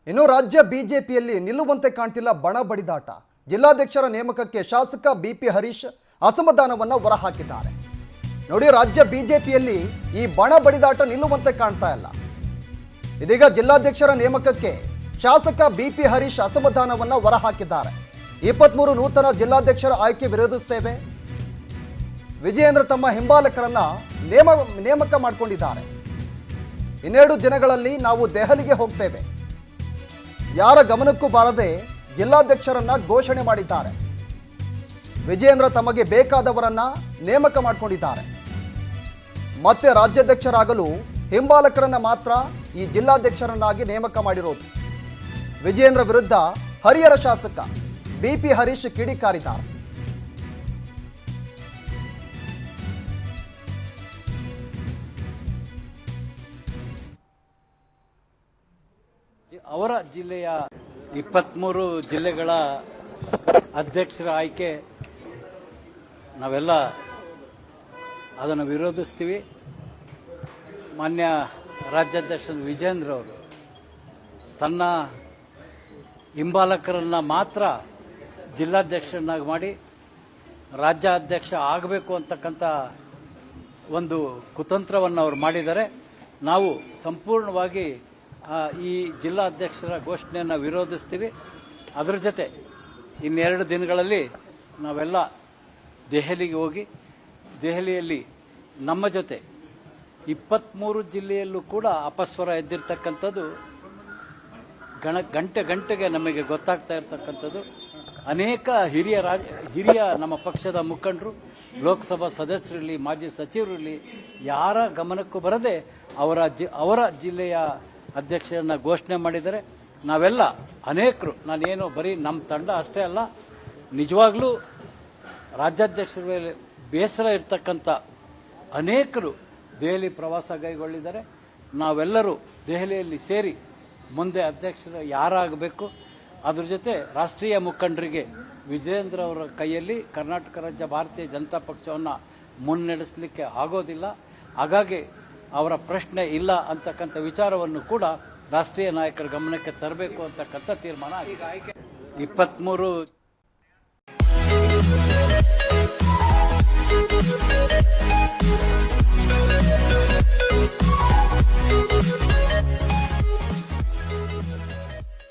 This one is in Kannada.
ಇನ್ನು ರಾಜ್ಯ ಬಿಜೆಪಿಯಲ್ಲಿ ನಿಲ್ಲುವಂತೆ ಕಾಣ್ತಿಲ್ಲ ಬಣ ಬಡಿದಾಟ. ಜಿಲ್ಲಾಧ್ಯಕ್ಷರ ನೇಮಕಕ್ಕೆ ಶಾಸಕ ಬಿಪಿ ಹರೀಶ್ ಅಸಮಾಧಾನವನ್ನ ಹೊರಹಾಕಿದ್ದಾರೆ. ನೋಡಿ, ರಾಜ್ಯ ಬಿಜೆಪಿಯಲ್ಲಿ ಈ ಬಣ ಬಡಿದಾಟ ನಿಲ್ಲುವಂತೆ ಕಾಣ್ತಾ ಇಲ್ಲ. ಇದೀಗ ಜಿಲ್ಲಾಧ್ಯಕ್ಷರ ನೇಮಕಕ್ಕೆ ಶಾಸಕ ಬಿಪಿ ಹರೀಶ್ ಅಸಮಾಧಾನವನ್ನ ಹೊರಹಾಕಿದ್ದಾರೆ. 23 ನೂತನ ಜಿಲ್ಲಾಧ್ಯಕ್ಷರ ಆಯ್ಕೆ ವಿರೋಧಿಸುತ್ತೇವೆ. ವಿಜಯೇಂದ್ರ ತಮ್ಮ ಹಿಂಬಾಲಕರನ್ನ ನೇಮಕ ಮಾಡಿಕೊಂಡಿದ್ದಾರೆ. 12 ದಿನಗಳಲ್ಲಿ ನಾವು ದೆಹಲಿಗೆ ಹೋಗ್ತೇವೆ. ಯಾರ ಗಮನಕ್ಕೂ ಬಾರದೆ ಜಿಲ್ಲಾಧ್ಯಕ್ಷರನ್ನ ಘೋಷಣೆ ಮಾಡಿದ್ದಾರೆ. ವಿಜಯೇಂದ್ರ ತಮಗೆ ಬೇಕಾದವರನ್ನ ನೇಮಕ ಮಾಡಿಕೊಂಡಿದ್ದಾರೆ. ಮತ್ತೆ ರಾಜ್ಯಾಧ್ಯಕ್ಷರಾಗಲು ಹಿಂಬಾಲಕರನ್ನ ಮಾತ್ರ ಈ ಜಿಲ್ಲಾಧ್ಯಕ್ಷರನ್ನಾಗಿ ನೇಮಕ ಮಾಡಿರೋದು. ವಿಜಯೇಂದ್ರ ವಿರುದ್ಧ ಹರಿಹರ ಶಾಸಕ ಬಿಪಿ ಹರೀಶ್ ಕಿಡಿಕಾರಿದ್ದಾರೆ. ಅವರ ಜಿಲ್ಲೆಯ 23 ಜಿಲ್ಲೆಗಳ ಅಧ್ಯಕ್ಷರ ಆಯ್ಕೆ ನಾವೆಲ್ಲ ಅದನ್ನು ವಿರೋಧಿಸ್ತೀವಿ. ಮಾನ್ಯ ರಾಜ್ಯಾಧ್ಯಕ್ಷ ವಿಜಯೇಂದ್ರ ಅವರು ತನ್ನ ಹಿಂಬಾಲಕರನ್ನ ಮಾತ್ರ ಜಿಲ್ಲಾಧ್ಯಕ್ಷರನ್ನಾಗಿ ಮಾಡಿ ರಾಜ್ಯಾಧ್ಯಕ್ಷ ಆಗಬೇಕು ಅಂತಕ್ಕಂಥ ಒಂದು ಕುತಂತ್ರವನ್ನು ಅವರು ಮಾಡಿದ್ದಾರೆ. ನಾವು ಸಂಪೂರ್ಣವಾಗಿ ಈ ಜಿಲ್ಲಾಧ್ಯಕ್ಷರ ಘೋಷಣೆಯನ್ನು ವಿರೋಧಿಸ್ತೀವಿ. ಅದರ ಜೊತೆ ಇನ್ನೆರಡು ದಿನಗಳಲ್ಲಿ ನಾವೆಲ್ಲ ದೆಹಲಿಗೆ ಹೋಗಿ ದೆಹಲಿಯಲ್ಲಿ ನಮ್ಮ ಜೊತೆ 23 ಜಿಲ್ಲೆಯಲ್ಲೂ ಕೂಡ ಅಪಸ್ವರ ಎದ್ದಿರ್ತಕ್ಕಂಥದ್ದು ಗಂಟೆಗೆ ನಮಗೆ ಗೊತ್ತಾಗ್ತಾ ಇರ್ತಕ್ಕಂಥದ್ದು. ಅನೇಕ ಹಿರಿಯ ನಮ್ಮ ಪಕ್ಷದ ಮುಖಂಡರು, ಲೋಕಸಭಾ ಸದಸ್ಯರಿರಲಿ, ಮಾಜಿ ಸಚಿವರಿರಲಿ, ಯಾರ ಗಮನಕ್ಕೂ ಬರದೆ ಅವರ ಜಿಲ್ಲೆಯ ಅಧ್ಯಕ್ಷರನ್ನ ಘೋಷಣೆ ಮಾಡಿದ್ದಾರೆ. ನಾವೆಲ್ಲ ಅನೇಕರು, ನಾನೇನು ಬರೀ ನಮ್ಮ ತಂಡ ಅಷ್ಟೇ ಅಲ್ಲ, ನಿಜವಾಗ್ಲೂ ರಾಜ್ಯಾಧ್ಯಕ್ಷರ ಮೇಲೆ ಬೇಸರ ಇರ್ತಕ್ಕಂಥ ಅನೇಕರು ದೆಹಲಿ ಪ್ರವಾಸ ಕೈಗೊಳ್ಳಿದ್ದಾರೆ. ನಾವೆಲ್ಲರೂ ದೆಹಲಿಯಲ್ಲಿ ಸೇರಿ ಮುಂದೆ ಅಧ್ಯಕ್ಷರು ಯಾರಾಗಬೇಕು, ಅದ್ರ ಜೊತೆ ರಾಷ್ಟ್ರೀಯ ಮುಖಂಡರಿಗೆ ವಿಜಯೇಂದ್ರ ಅವರ ಕೈಯಲ್ಲಿ ಕರ್ನಾಟಕ ರಾಜ್ಯ ಭಾರತೀಯ ಜನತಾ ಪಕ್ಷವನ್ನು ಮುನ್ನಡೆಸಲಿಕ್ಕೆ ಆಗೋದಿಲ್ಲ. ಹಾಗಾಗಿ ಅವರ ಪ್ರಶ್ನೆ ಇಲ್ಲ ಅಂತಕ್ಕಂಥ ವಿಚಾರವನ್ನು ಕೂಡ ರಾಷ್ಟ್ರೀಯ ನಾಯಕರ ಗಮನಕ್ಕೆ ತರಬೇಕು ಅಂತಕ್ಕಂಥ ತೀರ್ಮಾನ ಆಗಿದೆ. 23